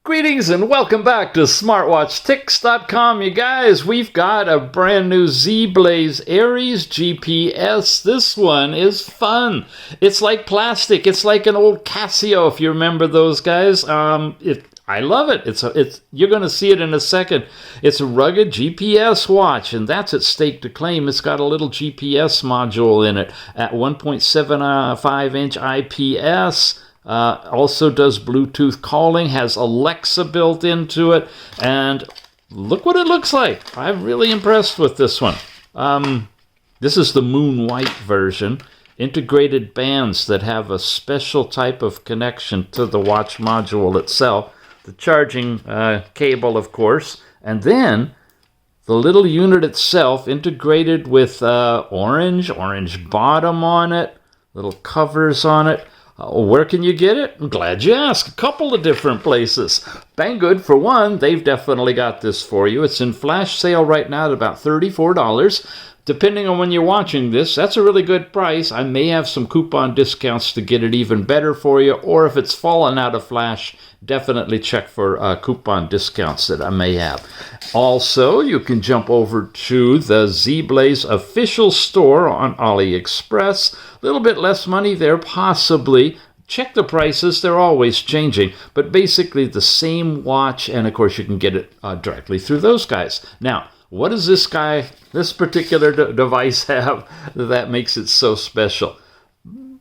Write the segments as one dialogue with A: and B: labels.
A: Greetings and welcome back to SmartWatchTix.com, you guys. We've got a brand new Zeblaze ARES GPS. This one is fun. It's like plastic. It's like an old Casio, if you remember those guys. I love it. You're going to see it in a second. It's a rugged GPS watch, and that's at stake to claim. It's got a little GPS module in it at 1.75-inch IPS. Also does Bluetooth calling, has Alexa built into it, and look what it looks like. I'm really impressed with this one. This is the Moon White version. Integrated bands that have a special type of connection to the watch module itself. The charging cable, of course, and then the little unit itself integrated with orange bottom on it, little covers on it. Where can you get it? I'm glad you asked. A couple of different places. Banggood, for one, they've definitely got this for you. It's in flash sale right now at about $34. Depending on when you're watching this, that's a really good price. I may have some coupon discounts to get it even better for you, or if it's fallen out of flash, definitely check for coupon discounts that I may have. Also, you can jump over to the Zeblaze official store on AliExpress. A little bit less money there, possibly. Check the prices, they're always changing, but basically the same watch, and of course you can get it directly through those guys. Now, what does this particular device have that makes it so special?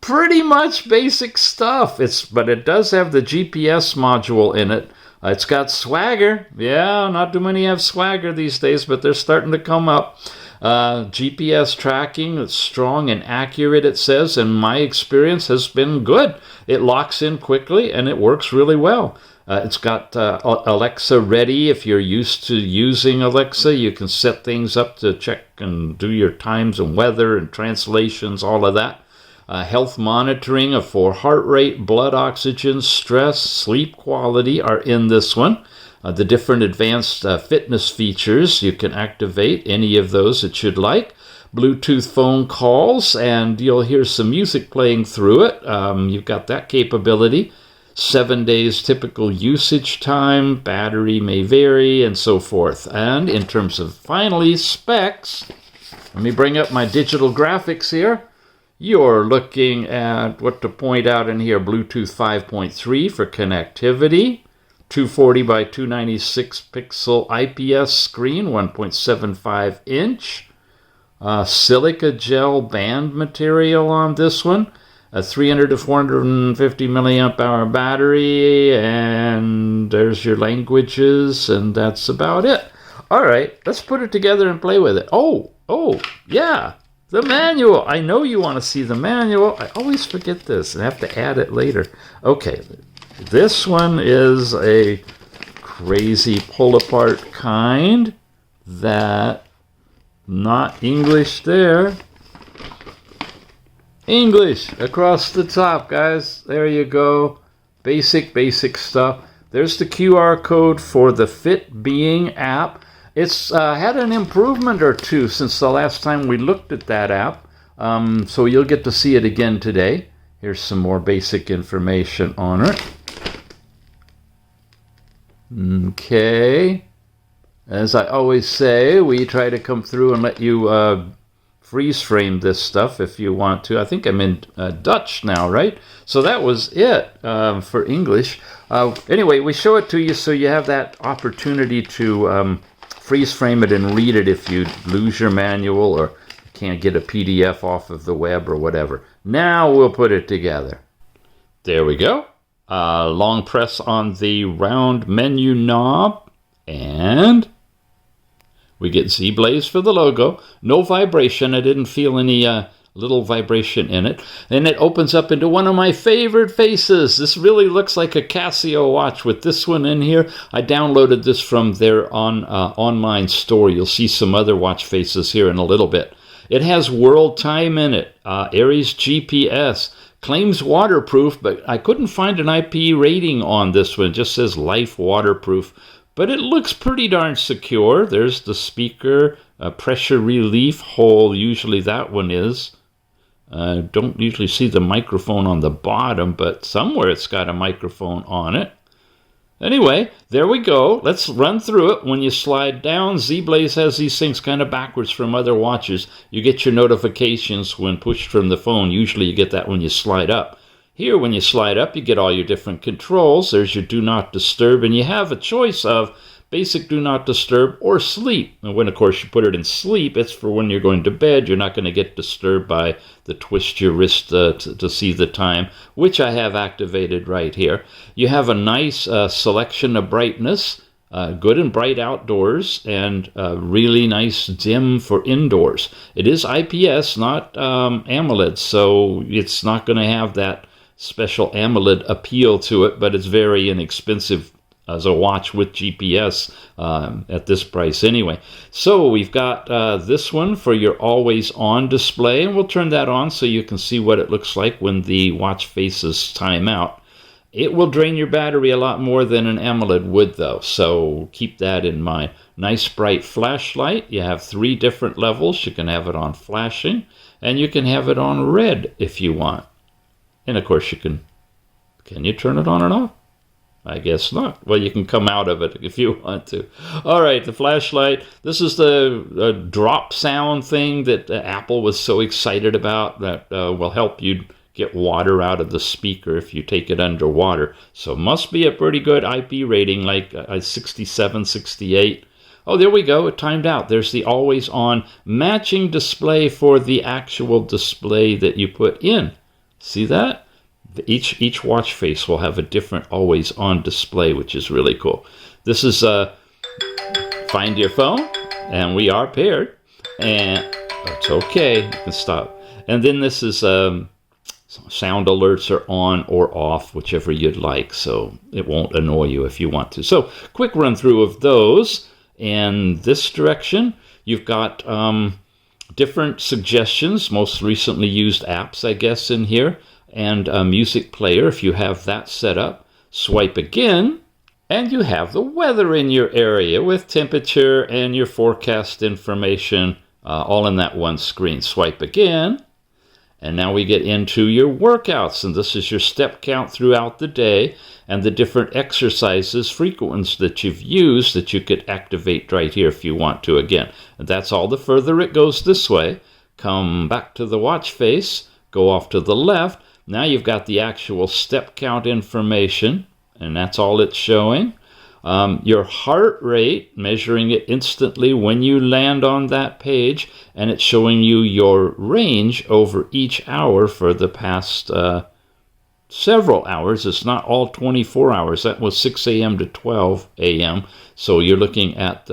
A: Pretty much basic stuff. But it does have the GPS module in it. It's got swagger. Yeah, not too many have swagger these days, but they're starting to come up. GPS tracking, it's strong and accurate, it says, and my experience has been good. It locks in quickly and it works really well. It's got Alexa ready. If you're used to using Alexa, you can set things up to check and do your times and weather and translations, all of that. Health monitoring for heart rate, blood oxygen, stress, sleep quality are in this one. The different advanced fitness features, you can activate any of those that you'd like. Bluetooth phone calls, and you'll hear some music playing through it. You've got that capability. 7 days typical usage time, battery may vary, and so forth. And in terms of, finally, specs, let me bring up my digital graphics here. You're looking at what to point out in here, Bluetooth 5.3 for connectivity, 240 by 296 pixel IPS screen, 1.75 inch, silica gel band material on this one, a 300 to 450 milliamp hour battery, and there's your languages, and that's about it. All right, let's put it together and play with it. Oh, yeah, the manual. I know you want to see the manual. I always forget this and have to add it later. Okay, this one is a crazy pull-apart kind that, not English there. English across the top, guys. There you go. Basic stuff. There's the QR code for the Fit Being app. It's had an improvement or two since the last time we looked at that app. So you'll get to see it again today. Here's some more basic information on it. Okay. As I always say, we try to come through and let you freeze frame this stuff if you want to. I think I'm in Dutch now, right? So that was it for English. Anyway, we show it to you so you have that opportunity to freeze frame it and read it if you lose your manual or can't get a PDF off of the web or whatever. Now we'll put it together. There we go. Long press on the round menu knob, and we get Zeblaze for the logo. No vibration. I didn't feel any little vibration in it. And it opens up into one of my favorite faces. This really looks like a Casio watch with this one in here. I downloaded this from their online store. You'll see some other watch faces here in a little bit. It has world time in it. ARES GPS. Claims waterproof, but I couldn't find an IP rating on this one. It just says life waterproof. But it looks pretty darn secure. There's the speaker, pressure relief hole. Usually that one is. Don't usually see the microphone on the bottom, but somewhere it's got a microphone on it. Anyway, there we go. Let's run through it. When you slide down, Zeblaze has these things kind of backwards from other watches. You get your notifications when pushed from the phone. Usually you get that when you slide up. Here, when you slide up, you get all your different controls. There's your do not disturb, and you have a choice of basic do not disturb or sleep. And when, of course, you put it in sleep, it's for when you're going to bed. You're not going to get disturbed by the twist your wrist to see the time, which I have activated right here. You have a nice selection of brightness, good and bright outdoors, and really nice dim for indoors. It is IPS, not AMOLED, so it's not going to have that special AMOLED appeal to it, but it's very inexpensive as a watch with GPS at this price anyway. So we've got this one for your always on display, and we'll turn that on so you can see what it looks like when the watch faces time out. It will drain your battery a lot more than an AMOLED would though, so keep that in mind. Nice bright flashlight. You have 3 different levels. You can have it on flashing, and you can have it on red if you want. And of course can you turn it on and off? I guess not. Well, you can come out of it if you want to. All right, the flashlight. This is the drop sound thing that Apple was so excited about that will help you get water out of the speaker if you take it underwater. So must be a pretty good IP rating, like 67, 68. Oh, there we go. It timed out. There's the always on matching display for the actual display that you put in. See that? Each watch face will have a different always on display, which is really cool. This is find your phone, and we are paired, and it's okay. You can stop. And then this is sound alerts are on or off, whichever you'd like, so it won't annoy you if you want to. So quick run through of those. And this direction, you've got different suggestions, most recently used apps, I guess, in here. And a music player if you have that set up. Swipe again, and you have the weather in your area with temperature and your forecast information all in that one screen. Swipe again, and now we get into your workouts, and this is your step count throughout the day and the different exercises, frequent ones that you've used that you could activate right here if you want to again. And that's all the further it goes this way. Come back to the watch face, go off to the left. Now you've got the actual step count information, and that's all it's showing. Your heart rate, measuring it instantly when you land on that page, and it's showing you your range over each hour for the past several hours. It's not all 24 hours. That was 6 a.m. to 12 a.m. So you're looking at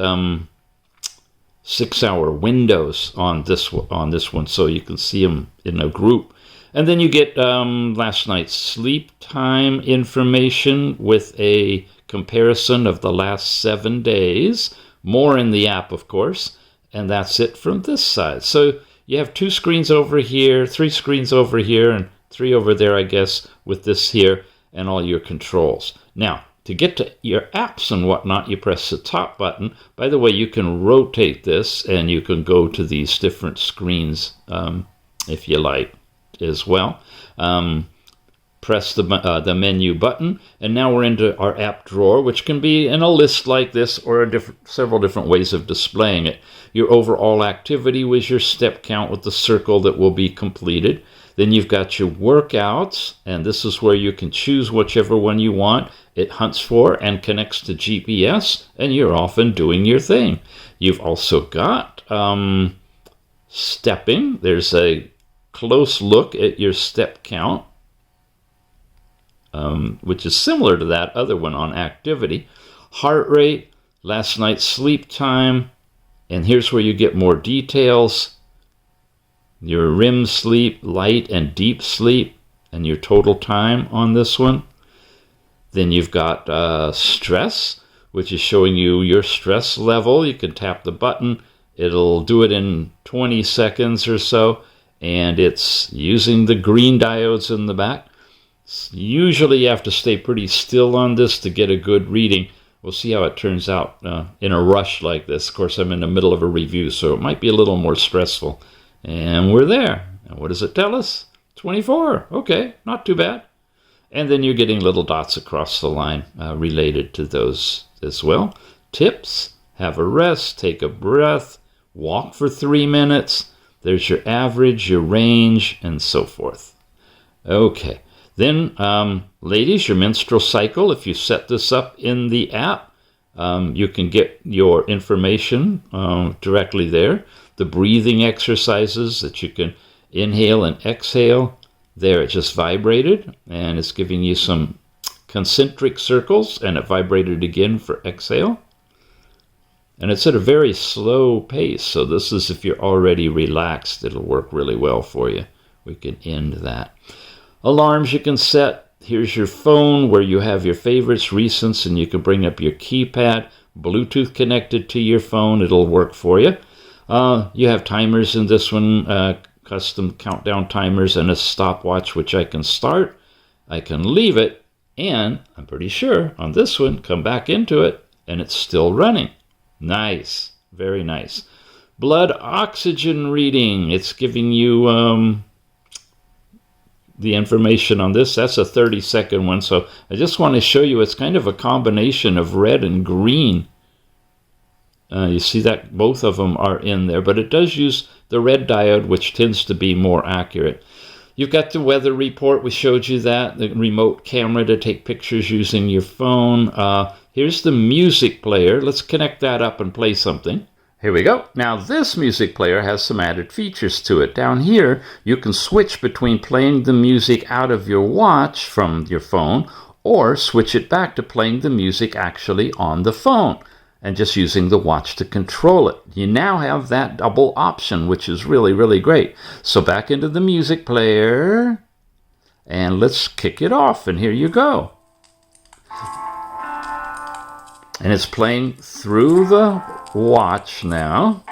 A: 6-hour windows on this one, so you can see them in a group. And then you get last night's sleep time information with a comparison of the last 7 days. More in the app, of course. And that's it from this side. So you have 2 screens over here, 3 screens over here, and 3 over there, I guess, with this here and all your controls. Now, to get to your apps and whatnot, you press the top button. By the way, you can rotate this, and you can go to these different screens if you like as well. Press the menu button, and now we're into our app drawer, which can be in a list like this or several different ways of displaying it. Your overall activity was your step count with the circle that will be completed. Then you've got your workouts, and this is where you can choose whichever one you want. It hunts for and connects to GPS, and you're off and doing your thing. You've also got stepping. There's a close look at your step count, which is similar to that other one on activity. Heart rate, last night's sleep time, and here's where you get more details. Your REM sleep, light and deep sleep, and your total time on this one. Then you've got stress, which is showing you your stress level. You can tap the button. It'll do it in 20 seconds or so. And it's using the green diodes in the back. Usually you have to stay pretty still on this to get a good reading. We'll see how it turns out in a rush like this. Of course, I'm in the middle of a review, so it might be a little more stressful. And we're there. And what does it tell us? 24. Okay, not too bad. And then you're getting little dots across the line related to those as well. Tips: have a rest, take a breath, walk for 3 minutes. There's your average, your range, and so forth. Okay. Then, ladies, your menstrual cycle. If you set this up in the app, you can get your information directly there. The breathing exercises that you can inhale and exhale. There, it just vibrated, and it's giving you some concentric circles, and it vibrated again for exhale. And it's at a very slow pace, so this is if you're already relaxed, it'll work really well for you. We can end that. Alarms you can set. Here's your phone where you have your favorites, recents, and you can bring up your keypad. Bluetooth connected to your phone, it'll work for you. You have timers in this one, custom countdown timers, and a stopwatch, which I can start, I can leave it, and I'm pretty sure on this one, come back into it, and it's still running. Nice, very nice. Blood oxygen reading, it's giving you the information on this. That's a 30-second one, so I just want to show you it's kind of a combination of red and green. You see that both of them are in there, but it does use the red diode, which tends to be more accurate. You've got the weather report. We showed you that. The remote camera to take pictures using your phone. Here's the music player. Let's connect that up and play something. Here we go. Now this music player has some added features to it. Down here, you can switch between playing the music out of your watch from your phone or switch it back to playing the music actually on the phone and just using the watch to control it. You now have that double option, which is really, really great. So back into the music player, and let's kick it off, and here you go. And it's playing through the watch now.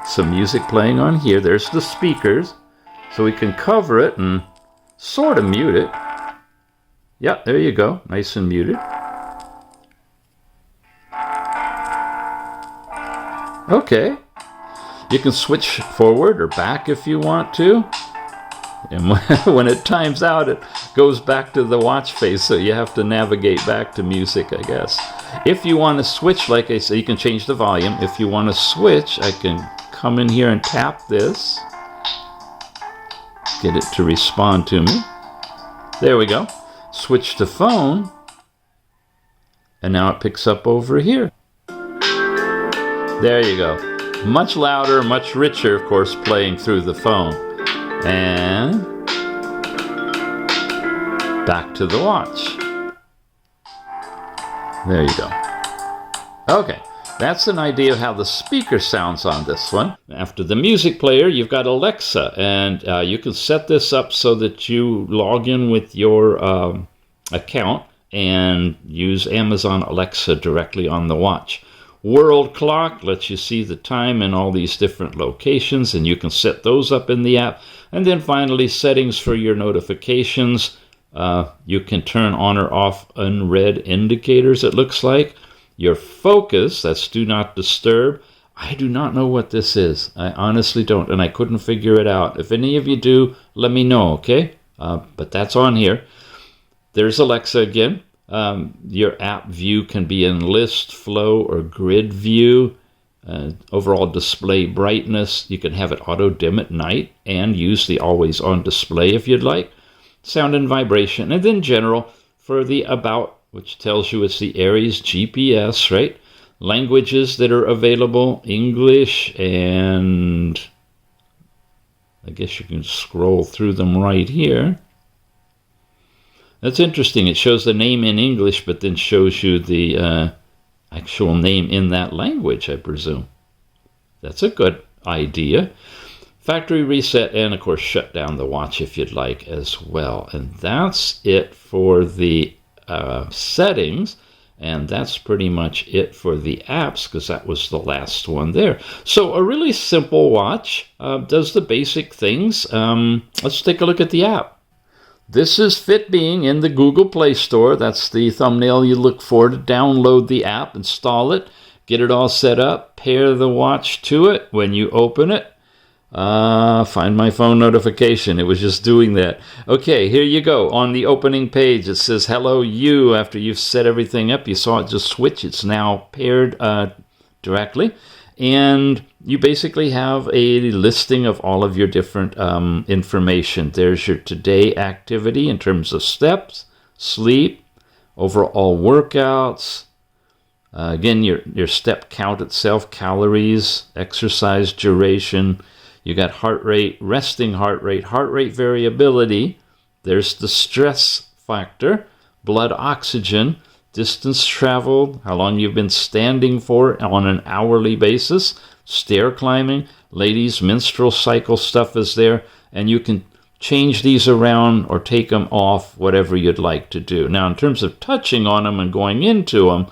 A: Some music playing on here. There's the speakers, so we can cover it and sort of mute it. Yeah, there you go, nice and muted. Okay, you can switch forward or back if you want to. And when it times out, it goes back to the watch face, so you have to navigate back to music, I guess. If you want to switch, like I say, you can change the volume. If you want to switch, I can come in here and tap this. Get it to respond to me. There we go. Switch to phone. And now it picks up over here. There you go. Much louder, much richer, of course, playing through the phone. And back to the watch. There you go. Okay, that's an idea of how the speaker sounds on this one. After the music player, you've got Alexa, and you can set this up so that you log in with your account and use Amazon Alexa directly on the watch. World clock lets you see the time in all these different locations, and you can set those up in the app. And then finally, settings for your notifications. You can turn on or off unread indicators, it looks like. Your focus, that's do not disturb. I do not know what this is. I honestly don't, and I couldn't figure it out. If any of you do, let me know, okay? But that's on here. There's Alexa again. Your app view can be in list, flow, or grid view. Overall display brightness, you can have it auto dim at night and use the always on display if you'd like. Sound and vibration, and then general for the about, which tells you it's the Ares GPS, right? Languages that are available, English, and I guess you can scroll through them right here. That's interesting. It shows the name in English, but then shows you the actual name in that language, I presume. That's a good idea. Factory reset, and of course shut down the watch if you'd like as well. And that's it for the settings, and that's pretty much it for the apps, because that was the last one there. So a really simple watch, does the basic things. Let's take a look at the app. This is Fitbeing in the Google Play Store. That's the thumbnail you look for to download the app, install it, get it all set up, pair the watch to it when you open it. Find my phone notification. It was just doing that. Okay, here you go. On the opening page, it says, hello, you. After you've set everything up, you saw it just switch. It's now paired directly. And you basically have a listing of all of your different information. There's your today activity in terms of steps, sleep, overall workouts. Again, your step count itself, calories, exercise duration. You got heart rate, resting heart rate variability. There's the stress factor, blood oxygen, distance traveled, how long you've been standing for on an hourly basis, stair climbing. Ladies, menstrual cycle stuff is there, and you can change these around or take them off, whatever you'd like to do. Now, in terms of touching on them and going into them,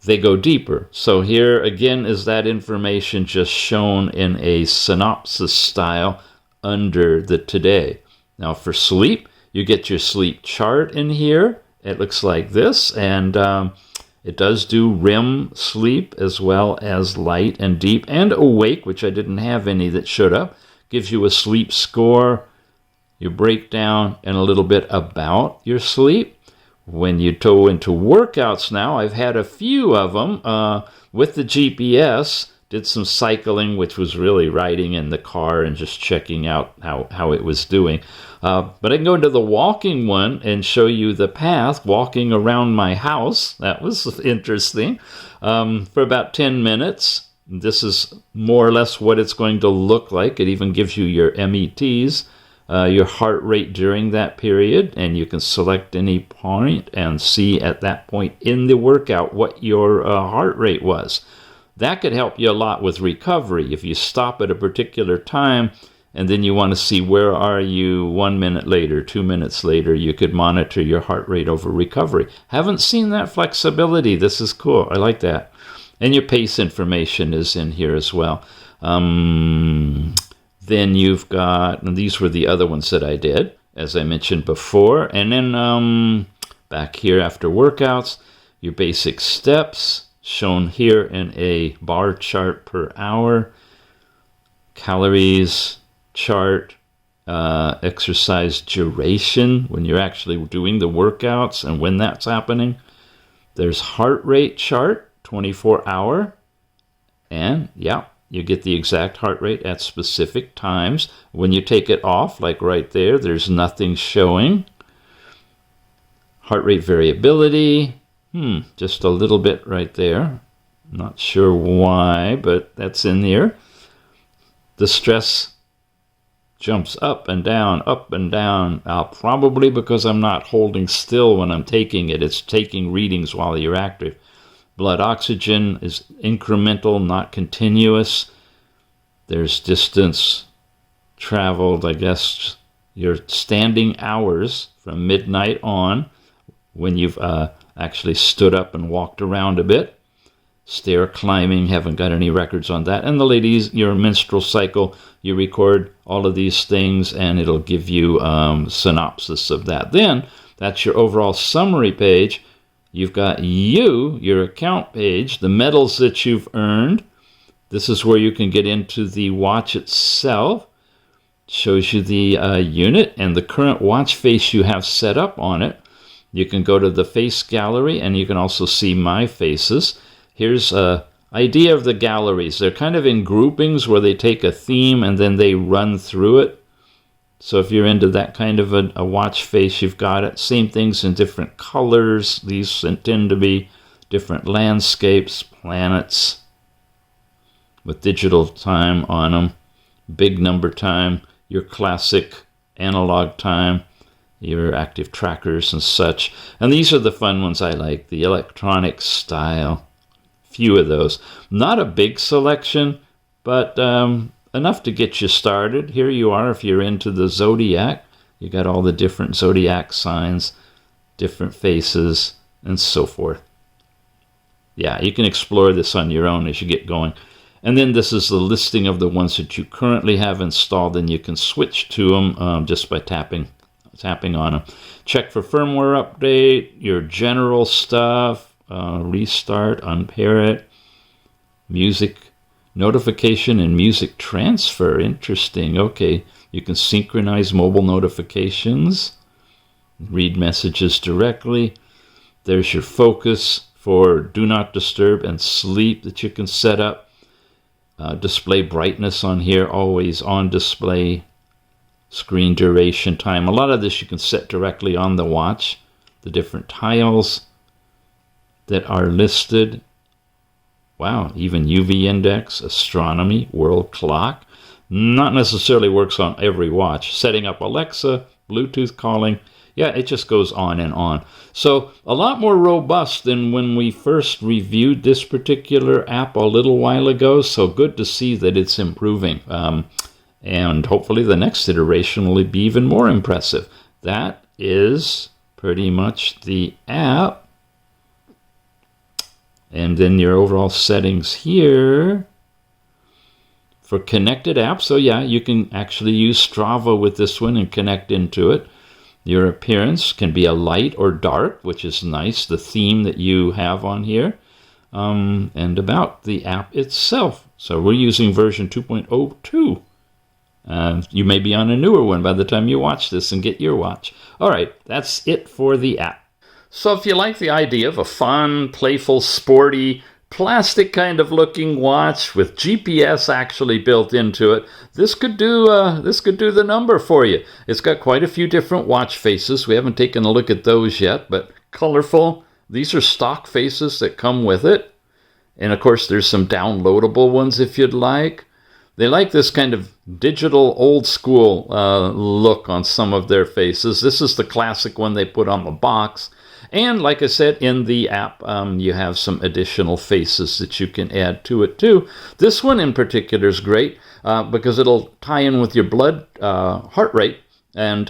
A: they go deeper. So here again is that information just shown in a synopsis style under the today. Now for sleep, you get your sleep chart in here. It looks like this, and it does do REM sleep as well as light and deep and awake, which I didn't have any that showed up. Gives you a sleep score, your breakdown, and a little bit about your sleep. When you go into workouts now, I've had a few of them with the GPS. Did some cycling, which was really riding in the car and just checking out how it was doing. But I can go into the walking one and show you the path, walking around my house. That was interesting. For about 10 minutes. This is more or less what it's going to look like. It even gives you your METs. Your heart rate during that period, and you can select any point and see at that point in the workout what your heart rate was. That could help you a lot with recovery. If you stop at a particular time and then you want to see where are you 1 minute later, 2 minutes later, you could monitor your heart rate over recovery. Haven't seen that flexibility. This is cool. I like that. And your pace information is in here as well. Then you've got, and these were the other ones that I did, as I mentioned before. And then back here after workouts, your basic steps shown here in a bar chart per hour, calories chart, exercise duration when you're actually doing the workouts and when that's happening. There's heart rate chart, 24-hour, and yeah, you get the exact heart rate at specific times. When you take it off, like right there, there's nothing showing. Heart rate variability, just a little bit right there. Not sure why, but that's in there. The stress jumps up and down, probably because I'm not holding still when I'm taking it. It's taking readings while you're active. Blood oxygen is incremental, not continuous. There's distance traveled, I guess, your standing hours from midnight on when you've actually stood up and walked around a bit. Stair climbing, haven't got any records on that. And the ladies, your menstrual cycle, you record all of these things and it'll give you synopsis of that. Then that's your overall summary page. You've got your account page, the medals that you've earned. This is where you can get into the watch itself. Shows you the unit and the current watch face you have set up on it. You can go to the face gallery and you can also see my faces. Here's an idea of the galleries. They're kind of in groupings where they take a theme and then they run through it. So if you're into that kind of a watch face, you've got it. Same things in different colors. These tend to be different landscapes, planets with digital time on them. Big number time, your classic analog time, your active trackers and such. And these are the fun ones I like, the electronic style. Few of those. Not a big selection, but enough to get you started. Here you are if you're into the zodiac. You got all the different zodiac signs, different faces, and so forth. Yeah, you can explore this on your own as you get going. And then this is the listing of the ones that you currently have installed, and you can switch to them just by tapping on them. Check for firmware update, your general stuff, restart, unpair it, music, Notification and music transfer. Interesting. Okay, you can synchronize mobile notifications, read messages directly. There's your focus for do not disturb and sleep that you can set up. Display brightness on here, always on display. Screen duration, time. A lot of this you can set directly on the watch. The different tiles that are listed. Wow, even UV index, astronomy, world clock. Not necessarily works on every watch. Setting up Alexa, Bluetooth calling. Yeah, it just goes on and on. So a lot more robust than when we first reviewed this particular app a little while ago. So good to see that it's improving. And hopefully the next iteration will be even more impressive. That is pretty much the app. And then your overall settings here for connected apps. So yeah, you can actually use Strava with this one and connect into it. Your appearance can be a light or dark, which is nice, the theme that you have on here. And about the app itself. So we're using version 2.02. You may be on a newer one by the time you watch this and get your watch. All right, that's it for the app. So if you like the idea of a fun, playful, sporty, plastic kind of looking watch with GPS actually built into it, this could do the number for you. It's got quite a few different watch faces. We haven't taken a look at those yet, but colorful. These are stock faces that come with it. And of course, there's some downloadable ones if you'd like. They like this kind of digital, old school look on some of their faces. This is the classic one they put on the box. And like I said, in the app, you have some additional faces that you can add to it too. This one in particular is great because it'll tie in with your blood heart rate and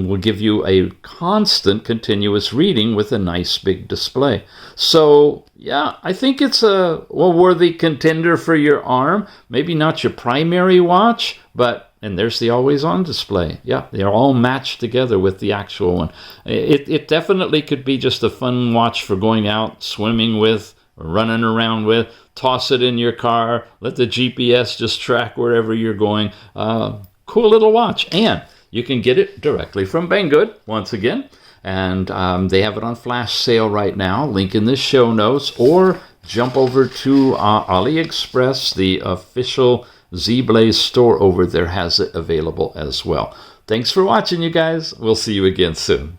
A: will give you a constant, continuous reading with a nice big display. So yeah, I think it's a worthy contender for your arm. Maybe not your primary watch, but and there's the always-on display. Yeah, they're all matched together with the actual one. It definitely could be just a fun watch for going out, swimming with, or running around with. Toss it in your car. Let the GPS just track wherever you're going. Cool little watch. And you can get it directly from Banggood, once again. And they have it on flash sale right now. Link in the show notes. Or jump over to AliExpress, the official Zeblaze store over there has it available as well. Thanks for watching, you guys. We'll see you again soon.